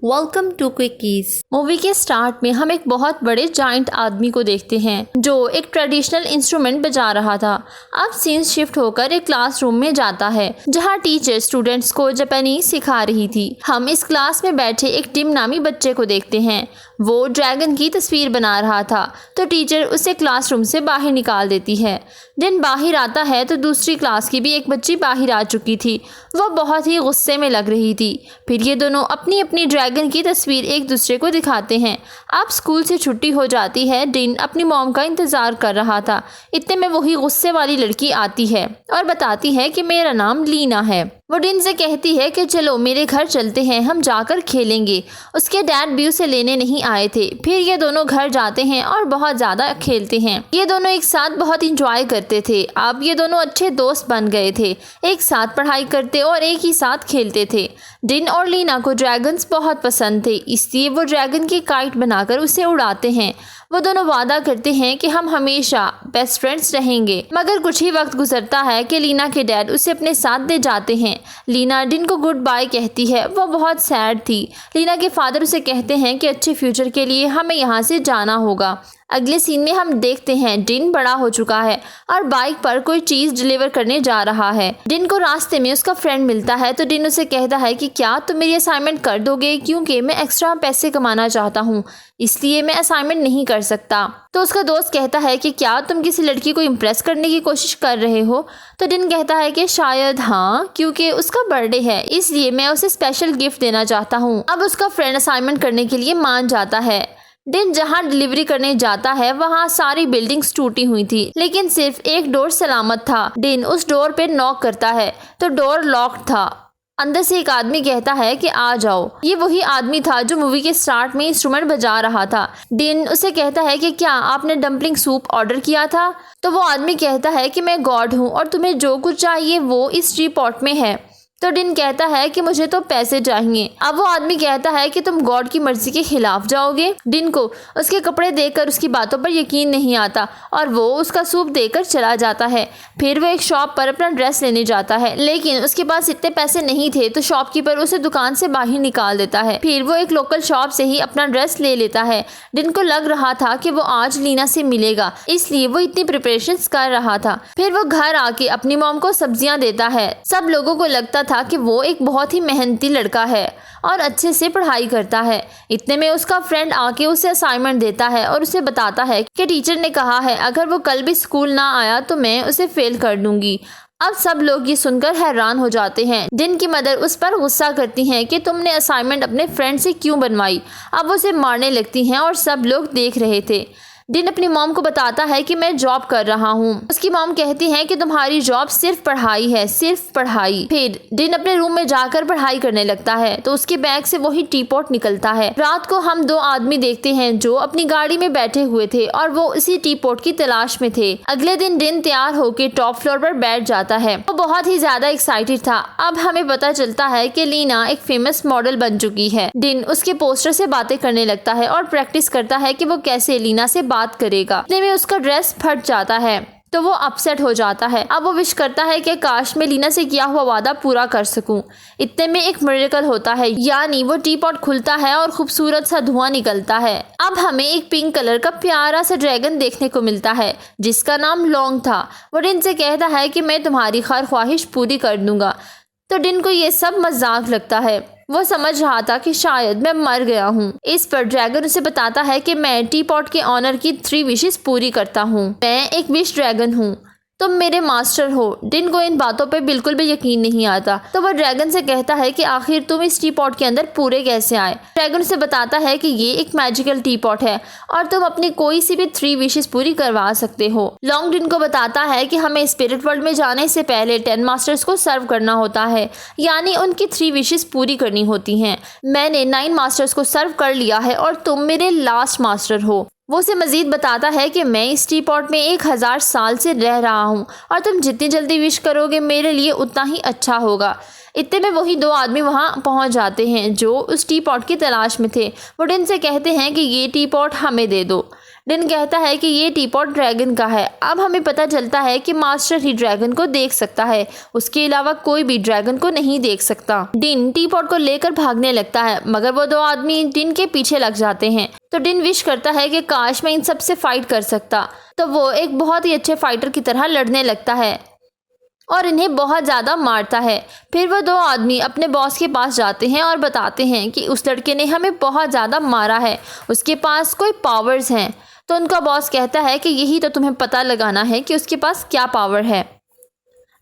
Welcome to quickies. Movie के start में हम एक बहुत बड़े जाइंट आदमी को देखते हैं जो एक ट्रेडिशनल इंस्ट्रूमेंट बजा रहा था। अब सीन शिफ्ट होकर एक क्लासरूम में जाता है जहां टीचर स्टूडेंट्स को जापानीज सिखा रही थी। हम इस क्लास में बैठे एक टिम नामी बच्चे को देखते हैं। वो ड्रैगन की तस्वीर बना रहा था तो टीचर उसे क्लासरूम से बाहर निकाल देती है। दिन बाहर आता है तो दूसरी क्लास की भी एक बच्ची बाहर आ चुकी थी। वो बहुत ही गुस्से में लग रही थी। फिर ये दोनों अपनी अपनी ड्रैगन की तस्वीर एक दूसरे को दिखाते हैं। अब स्कूल से छुट्टी हो जाती है। डिन अपनी मॉम का इंतज़ार कर रहा था। इतने में वही गुस्से वाली लड़की आती है और बताती है कि मेरा नाम लीना है। वो डिन से कहती है कि चलो मेरे घर चलते हैं, हम जाकर खेलेंगे। उसके डैड भी उसे लेने नहीं आए थे। फिर ये दोनों घर जाते हैं और बहुत ज़्यादा खेलते हैं। ये दोनों एक साथ बहुत इंजॉय करते थे। अब ये दोनों अच्छे दोस्त बन गए थे, एक साथ पढ़ाई करते और एक ही साथ खेलते थे। डिन और लीना को ड्रैगन्स बहुत पसंद थे, इसलिए वो ड्रैगन की काइट बनाकर उसे उड़ाते हैं। वो दोनों वादा करते हैं कि हम हमेशा बेस्ट फ्रेंड्स रहेंगे। मगर कुछ ही वक्त गुजरता है कि लीना के डैड उसे अपने साथ ले जाते हैं। लीना डिन को गुड बाय कहती है। वो बहुत सैड थी। लीना के फादर उसे कहते हैं कि अच्छे फ्यूचर के लिए हमें यहाँ से जाना होगा। अगले सीन में हम देखते हैं डिन बड़ा हो चुका है और बाइक पर कोई चीज़ डिलीवर करने जा रहा है। डिन को रास्ते में उसका फ्रेंड मिलता है तो डिन उसे कहता है कि क्या तुम मेरी असाइनमेंट कर दोगे, क्योंकि मैं एक्स्ट्रा पैसे कमाना चाहता हूँ, इसलिए मैं असाइनमेंट नहीं कर सकता। तो उसका दोस्त कहता है कि क्या तुम किसी लड़की को इम्प्रेस करने की कोशिश कर रहे हो। तो डिन कहता है कि शायद हाँ, क्योंकि उसका बर्थडे है, इसलिए मैं उसे स्पेशल गिफ्ट देना चाहता हूँ। अब उसका फ्रेंड असाइनमेंट करने के लिए मान जाता है। डिन जहां डिलीवरी करने जाता है वहां सारी बिल्डिंग्स टूटी हुई थी, लेकिन सिर्फ एक डोर सलामत था। डिन उस डोर पे नॉक करता है तो डोर लॉक्ड था। अंदर से एक आदमी कहता है कि आ जाओ। ये वही आदमी था जो मूवी के स्टार्ट में इंस्ट्रूमेंट बजा रहा था। डिन उसे कहता है कि क्या आपने डम्पलिंग सूप ऑर्डर किया था। तो वो आदमी कहता है कि मैं गॉड हूँ और तुम्हें जो कुछ चाहिए वो इस टी पॉट में है। तो डिन कहता है कि मुझे तो पैसे चाहिए। अब वो आदमी कहता है कि तुम गॉड की मर्जी के खिलाफ जाओगे। डिन को उसके कपड़े देखकर उसकी बातों पर यकीन नहीं आता और वो उसका सूप देकर चला जाता है। फिर वो एक शॉप पर अपना ड्रेस लेने जाता है, लेकिन उसके पास इतने पैसे नहीं थे तो शॉपकीपर उसे दुकान से बाहर निकाल देता है। फिर वो एक लोकल शॉप से ही अपना ड्रेस ले लेता है। डिन को लग रहा था कि वो आज लीना से मिलेगा, इसलिए वो इतनी प्रिपरेशंस कर रहा था। फिर वो घर आके अपनी मॉम को सब्जियां देता है। सब लोगों को लगता था कि वो एक बहुत ही मेहनती लड़का है और अच्छे से पढ़ाई करता है। इतने में उसका फ्रेंड आके उसे असाइनमेंट देता है और उसे बताता है कि टीचर ने कहा है अगर वो कल भी स्कूल ना आया तो मैं उसे फेल कर दूंगी। अब सब लोग ये सुनकर हैरान हो जाते हैं। डिन की मदर उस पर गुस्सा करती हैं कि तुमने असाइनमेंट अपने फ्रेंड से क्यों बनवाई। अब उसे मारने लगती हैं और सब लोग देख रहे थे। डिन अपनी मॉम को बताता है कि मैं जॉब कर रहा हूँ। उसकी मॉम कहती है कि तुम्हारी जॉब सिर्फ पढ़ाई है, सिर्फ पढ़ाई। फिर डिन अपने रूम में जाकर पढ़ाई करने लगता है तो उसके बैग से वही टी पॉट निकलता है। रात को हम दो आदमी देखते हैं जो अपनी गाड़ी में बैठे हुए थे और वो इसी टी पॉट की तलाश में थे। अगले दिन डिन तैयार होकर टॉप फ्लोर पर बैठ जाता है। वो बहुत ही ज्यादा एक्साइटेड था। अब हमें पता चलता है कि लीना एक फेमस मॉडल बन चुकी है। डिन उसके पोस्टर से बातें करने लगता है और प्रैक्टिस करता है कि वो कैसे लीना से बात करेगा। इतने में उसका ड्रेस फट जाता है तो वो अपसेट हो जाता है। अब वो विश करता है कि काश मैं लीना से किया हुआ वादा पूरा कर सकूं। इतने में एक मिरेकल होता है, यानी वो टी पॉट खुलता है और खूबसूरत सा धुआं निकलता है। अब हमें एक पिंक कलर का प्यारा सा ड्रैगन देखने को मिलता है जिसका नाम लॉन्ग था। वो डिन से कहता है कि मैं तुम्हारी हर ख्वाहिश पूरी कर दूंगा। तो डिन को ये सब मजाक लगता है। वो समझ रहा था कि शायद मैं मर गया हूँ। इस पर ड्रैगन उसे बताता है कि मैं टी पॉट के ऑनर की 3 विशेस पूरी करता हूँ। मैं एक विश ड्रैगन हूँ, तुम मेरे मास्टर हो। डिन को इन बातों पे बिल्कुल भी यकीन नहीं आता तो वह ड्रैगन से कहता है कि आखिर तुम इस टी पॉट के अंदर पूरे कैसे आए। ड्रैगन उसे बताता है कि ये एक मैजिकल टी पॉट है और तुम अपनी कोई सी भी 3 विशेस पूरी करवा सकते हो। लॉन्ग डिन को बताता है कि हमें स्पिरिट वर्ल्ड में जाने से पहले 10 मास्टर्स को सर्व करना होता है, यानी उनकी 3 विशेस पूरी करनी होती हैं। मैंने 9 मास्टर्स को सर्व कर लिया है और तुम मेरे लास्ट मास्टर हो। वो उसे मजीद बताता है कि मैं इस टी पॉट में 1000 साल से रह रहा हूँ और तुम जितनी जल्दी विश करोगे मेरे लिए उतना ही अच्छा होगा। इतने में वही 2 आदमी वहाँ पहुँच जाते हैं जो उस टी पॉट की तलाश में थे। वो डिन से कहते हैं कि ये टी पॉट हमें दे दो। डिन कहता है कि ये टी पॉट ड्रैगन का है। अब हमें पता चलता है कि मास्टर ही ड्रैगन को देख सकता है, उसके अलावा कोई भी ड्रैगन को नहीं देख सकता। डिन टी पॉट को लेकर भागने लगता है, मगर वो दो आदमी डिन के पीछे लग जाते हैं। तो डिन विश करता है कि काश मैं इन सब से फाइट कर सकता। तो वो एक बहुत ही अच्छे फाइटर की तरह लड़ने लगता है और इन्हें बहुत ज़्यादा मारता है। फिर वो दो आदमी अपने बॉस के पास जाते हैं और बताते हैं कि उस लड़के ने हमें बहुत ज़्यादा मारा है, उसके पास कोई पावर्स हैं। तो उनका बॉस कहता है कि यही तो तुम्हें पता लगाना है कि उसके पास क्या पावर है।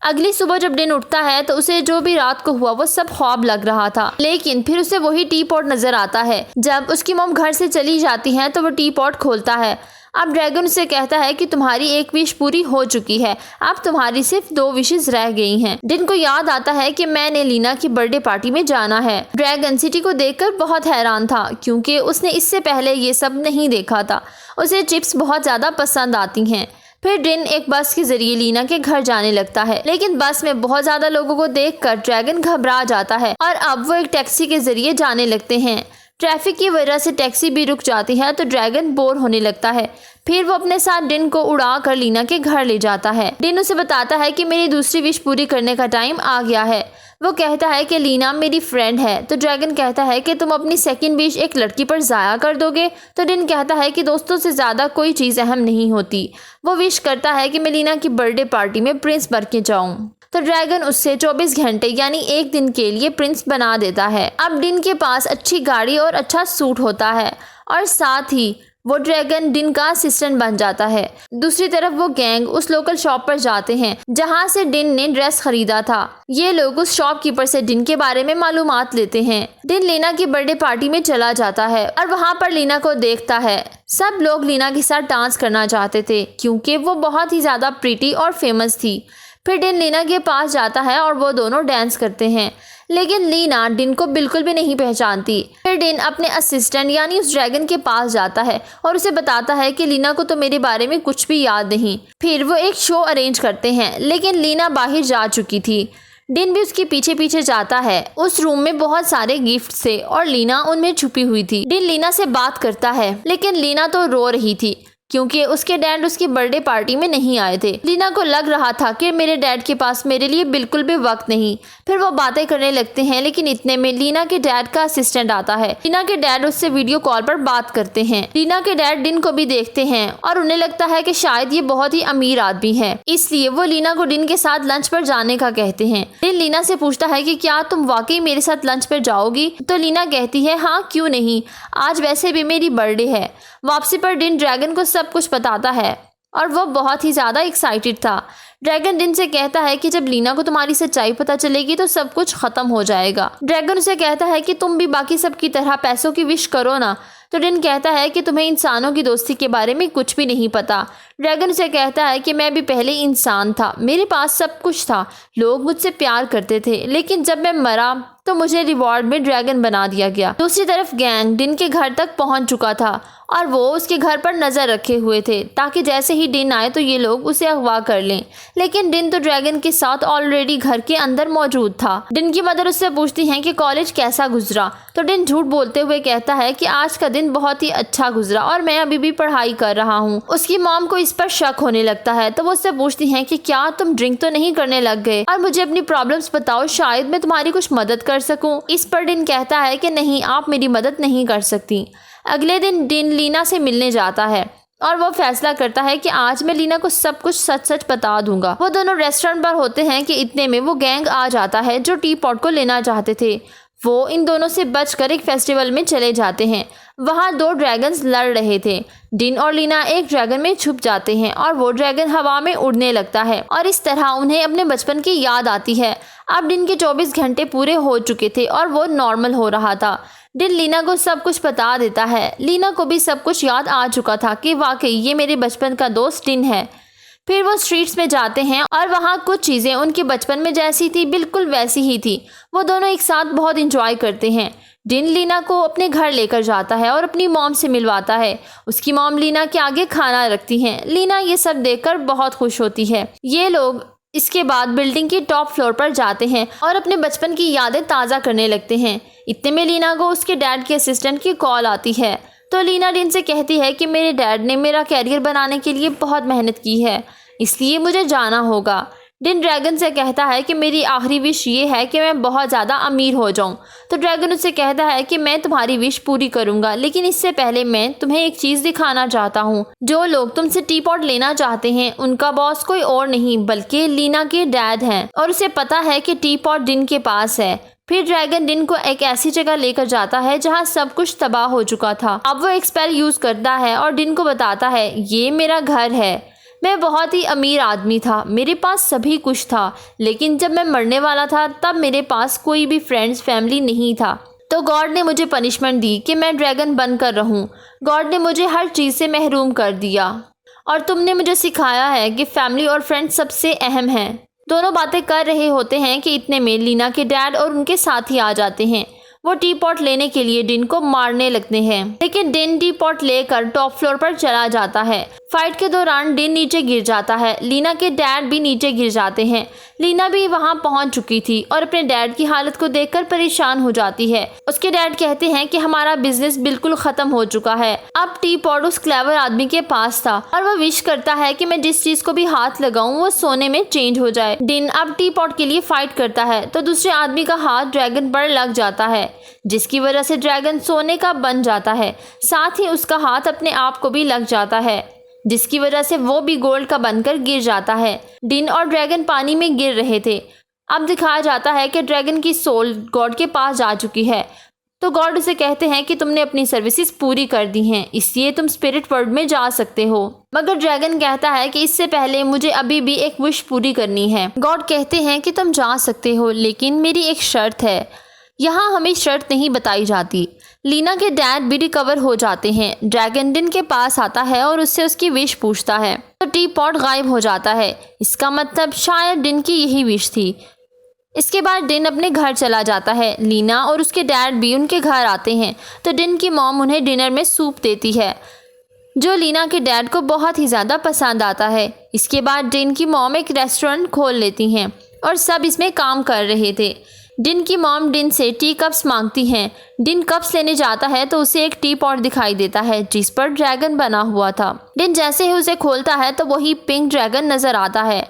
अगली सुबह जब डिन उठता है तो उसे जो भी रात को हुआ वो सब ख्वाब लग रहा था, लेकिन फिर उसे वही टी पॉट नजर आता है। जब उसकी मॉम घर से चली जाती है तो वो टी पॉट खोलता है। अब ड्रैगन उसे कहता है कि तुम्हारी एक विश पूरी हो चुकी है, अब तुम्हारी सिर्फ 2 विशेस रह गई हैं। डिन को याद आता है कि मैंने लीना की बर्थडे पार्टी में जाना है। ड्रैगन सिटी को देखकर बहुत हैरान था, क्योंकि उसने इससे पहले ये सब नहीं देखा था। उसे चिप्स बहुत ज़्यादा पसंद आती हैं। फिर डिन एक बस के जरिए लीना के घर जाने लगता है, लेकिन बस में बहुत ज़्यादा लोगों को देखकर ड्रैगन घबरा जाता है और अब वो एक टैक्सी के जरिए जाने लगते हैं। ट्रैफिक की वजह से टैक्सी भी रुक जाती है तो ड्रैगन बोर होने लगता है। फिर वो अपने साथ डिन को उड़ा कर लीना के घर ले जाता है। डिन उसे बताता है कि मेरी दूसरी विश पूरी करने का टाइम आ गया है। वो कहता है कि लीना मेरी फ्रेंड है। तो ड्रैगन कहता है कि तुम अपनी सेकंड विश एक लड़की पर ज़ाया कर दोगे। तो डिन कहता है कि दोस्तों से ज़्यादा कोई चीज़ अहम नहीं होती। वो विश करता है कि मैं लीना की बर्थडे पार्टी में प्रिंस बन के जाऊँ। तो ड्रैगन उससे 24 घंटे यानी 1 दिन के लिए प्रिंस बना देता है। अब डिन के पास अच्छी गाड़ी और अच्छा सूट होता है और साथ ही वो ड्रैगन डिन का असिस्टेंट बन जाता है। दूसरी तरफ वो गैंग उस लोकल शॉप पर जाते हैं जहां से डिन ने ड्रेस खरीदा था। ये लोग उस शॉपकीपर से डिन के बारे में मालूमात लेते हैं। डिन लीना की बर्थडे पार्टी में चला जाता है और वहां पर लीना को देखता है। सब लोग लीना के साथ डांस करना चाहते थे क्योंकि वो बहुत ही ज़्यादा प्रीटी और फेमस थी। फिर डिन लीना के पास जाता है और वो दोनों डांस करते हैं, लेकिन लीना डिन को बिल्कुल भी नहीं पहचानती। फिर डिन अपने असिस्टेंट यानी उस ड्रैगन के पास जाता है और उसे बताता है कि लीना को तो मेरे बारे में कुछ भी याद नहीं। फिर वो एक शो अरेंज करते हैं, लेकिन लीना बाहर जा चुकी थी। डिन भी उसके पीछे पीछे जाता है। उस रूम में बहुत सारे गिफ्ट थे और लीना उनमें छुपी हुई थी। डिन लीना से बात करता है, लेकिन लीना तो रो रही थी क्योंकि उसके डैड उसकी बर्थडे पार्टी में नहीं आए थे। लीना को लग रहा था कि मेरे डैड के पास मेरे लिए बिल्कुल भी वक्त नहीं। फिर वो बातें करने लगते हैं, लेकिन इतने में लीना के डैड का असिस्टेंट आता है। लीना के डैड उससे वीडियो कॉल पर बात करते हैं। लीना के डैड डिन को भी देखते हैं और उन्हें लगता है कि शायद ये बहुत ही अमीर आदमी है, इसलिए वो लीना को डिन के साथ लंच पर जाने का कहते हैं। डिन लीना से पूछता है कि क्या तुम वाकई मेरे साथ लंच पर जाओगी? तो लीना कहती है हाँ क्यों नहीं, आज वैसे भी मेरी बर्थडे है। वापसी पर डिन ड्रैगन को सब कुछ बताता है और वो बहुत ही ज़्यादा एक्साइटेड था। ड्रैगन डिन से कहता है कि जब लीना को तुम्हारी सच्चाई पता चलेगी तो सब कुछ ख़त्म हो जाएगा। ड्रैगन उसे कहता है कि तुम भी बाकी सब की तरह पैसों की विश करो ना। तो डिन कहता है कि तुम्हें इंसानों की दोस्ती के बारे में कुछ भी नहीं पता। ड्रैगन उसे कहता है कि मैं भी पहले इंसान था, मेरे पास सब कुछ था, लोग मुझसे प्यार करते थे, लेकिन जब मैं मरा तो मुझे रिवॉर्ड में ड्रैगन बना दिया गया। दूसरी तरफ गैंग डिन के घर तक पहुंच चुका था और वो उसके घर पर नज़र रखे हुए थे ताकि जैसे ही डिन आए तो ये लोग उसे अगवा कर लें। लेकिन डिन तो ड्रैगन के साथ ऑलरेडी घर के अंदर मौजूद था। डिन की मदर उससे पूछती हैं कि कॉलेज कैसा गुजरा। तो डिन झूठ बोलते हुए कहता है कि आज का दिन बहुत ही अच्छा गुजरा और मैं अभी भी पढ़ाई कर रहा हूँ। उसकी मॉम को इस पर शक होने लगता है, तो वो उससे पूछती हैं कि क्या तुम ड्रिंक तो नहीं करने लग गए और मुझे अपनी प्रॉब्लम्स बताओ, शायद मैं तुम्हारी कुछ मदद कर सकूं। इस पर डिन कहता है कि नहीं, आप मेरी मदद नहीं कर सकती। अगले दिन डिन लीना से मिलने जाता है और वो फैसला करता है कि आज मैं लीना को सब कुछ सच सच बता दूंगा। वो दोनों रेस्टोरेंट पर होते हैं कि इतने में वो गैंग आ जाता है जो टी पॉट को लेना चाहते थे। वो इन दोनों से बचकर एक फेस्टिवल में चले जाते हैं। वहाँ 2 ड्रैगन्स लड़ रहे थे। डिन और लीना एक ड्रैगन में छुप जाते हैं और वो ड्रैगन हवा में उड़ने लगता है और इस तरह उन्हें अपने बचपन की याद आती है। अब डिन के 24 घंटे पूरे हो चुके थे और वो नॉर्मल हो रहा था। डिन लीना को सब कुछ बता देता है। लीना को भी सब कुछ याद आ चुका था कि वाकई ये मेरे बचपन का दोस्त डिन है। फिर वो स्ट्रीट्स में जाते हैं और वहाँ कुछ चीज़ें उनके बचपन में जैसी थी बिल्कुल वैसी ही थी। वो दोनों एक साथ बहुत इंजॉय करते हैं। डिन लीना को अपने घर लेकर जाता है और अपनी मॉम से मिलवाता है। उसकी मॉम लीना के आगे खाना रखती हैं। लीना ये सब देखकर बहुत खुश होती है। ये लोग इसके बाद बिल्डिंग की टॉप फ्लोर पर जाते हैं और अपने बचपन की यादें ताज़ा करने लगते हैं। इतने में लीना को उसके डैड के असिस्टेंट की कॉल आती है। तो लीना डिन से कहती है कि मेरे डैड ने मेरा कैरियर बनाने के लिए बहुत मेहनत की है, इसलिए मुझे जाना होगा। डिन ड्रैगन से कहता है कि मेरी आखिरी विश ये है कि मैं बहुत ज़्यादा अमीर हो जाऊं। तो ड्रैगन उससे कहता है कि मैं तुम्हारी विश पूरी करूंगा, लेकिन इससे पहले मैं तुम्हें एक चीज़ दिखाना चाहता हूं। जो लोग तुमसे टी पॉट लेना चाहते हैं उनका बॉस कोई और नहीं बल्कि लीना के डैड हैं, और उसे पता है कि टी पॉट डिन के पास है। फिर ड्रैगन डिन को एक ऐसी जगह लेकर जाता है जहाँ सब कुछ तबाह हो चुका था। अब वो एक स्पेल यूज़ करता है और डिन को बताता है ये मेरा घर है। मैं बहुत ही अमीर आदमी था, मेरे पास सभी कुछ था, लेकिन जब मैं मरने वाला था तब मेरे पास कोई भी फ्रेंड्स फैमिली नहीं था। तो गॉड ने मुझे पनिशमेंट दी कि मैं ड्रैगन बनकर रहूं। गॉड ने मुझे हर चीज़ से महरूम कर दिया, और तुमने मुझे सिखाया है कि फैमिली और फ्रेंड्स सबसे अहम हैं। दोनों बातें कर रहे होते हैं कि इतने में लीना के डैड और उनके साथी आ जाते हैं। वो टी पॉट लेने के लिए डिन को मारने लगते हैं, लेकिन डिन टी पॉट लेकर टॉप फ्लोर पर चला जाता है। फाइट के दौरान डिन नीचे गिर जाता है, लीना के डैड भी नीचे गिर जाते हैं। लीना भी वहां पहुंच चुकी थी और अपने डैड की हालत को देखकर परेशान हो जाती है। उसके डैड कहते हैं कि हमारा बिजनेस बिल्कुल खत्म हो चुका है। अब टी पॉट उस क्लेवर आदमी के पास था और वह विश करता है कि मैं जिस चीज को भी हाथ लगाऊं वो सोने में चेंज हो जाए। डिन अब टी पॉट के लिए फाइट करता है तो दूसरे आदमी का हाथ ड्रैगन पर लग जाता है, जिसकी वजह से ड्रैगन सोने का बन जाता है। साथ ही उसका हाथ अपने आप को भी लग जाता है, जिसकी वजह से वो भी गोल्ड का बनकर गिर जाता है। डिन और ड्रैगन पानी में गिर रहे थे। अब दिखाया जाता है कि ड्रैगन की सोल गॉड के पास जा चुकी है। तो गॉड उसे कहते हैं कि तुमने अपनी सर्विसेज पूरी कर दी हैं, इसलिए तुम स्पिरिट वर्ल्ड में जा सकते हो। मगर ड्रैगन कहता है कि इससे पहले मुझे अभी भी एक विश पूरी करनी है। गॉड कहते हैं कि तुम जा सकते हो, लेकिन मेरी एक शर्त है। यहाँ हमें शर्त नहीं बताई जाती। लीना के डैड भी रिकवर हो जाते हैं। ड्रैगन डिन के पास आता है और उससे उसकी विश पूछता है, तो टी पॉट गायब हो जाता है। इसका मतलब शायद डिन की यही विश थी। इसके बाद डिन अपने घर चला जाता है। लीना और उसके डैड भी उनके घर आते हैं, तो डिन की मॉम उन्हें डिनर में सूप देती है, जो लीना के डैड को बहुत ही ज़्यादा पसंद आता है। इसके बाद डिन की मॉम एक रेस्टोरेंट खोल लेती हैं और सब इसमें काम कर रहे थे। डिन की मॉम डिन से टी कप्स मांगती हैं। डिन कप्स लेने जाता है तो उसे एक टी पॉट दिखाई देता है जिस पर ड्रैगन बना हुआ था। डिन जैसे ही उसे खोलता है तो वही पिंक ड्रैगन नजर आता है।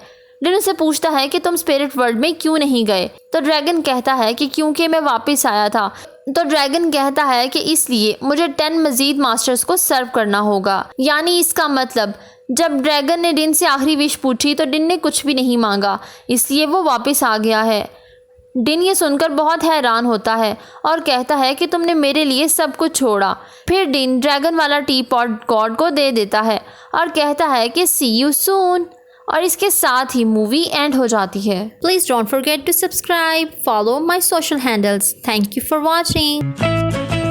डिन उसे पूछता है कि तुम स्पिरिट वर्ल्ड में क्यों नहीं गए। तो ड्रैगन कहता है कि क्योंकि मैं वापस आया था। तो ड्रैगन कहता है कि इसलिए मुझे 10 मजीद मास्टर्स को सर्व करना होगा। यानी इसका मतलब जब ड्रैगन ने डिन से आखिरी विश पूछी तो डिन ने कुछ भी नहीं मांगा, इसलिए वो वापस आ गया है। डिन ये सुनकर बहुत हैरान होता है और कहता है कि तुमने मेरे लिए सब कुछ छोड़ा। फिर डिन ड्रैगन वाला टी पॉट गॉड को दे देता है और कहता है कि सी यू सून, और इसके साथ ही मूवी एंड हो जाती है। Please don't forget to subscribe, follow my social handles. Thank you for watching.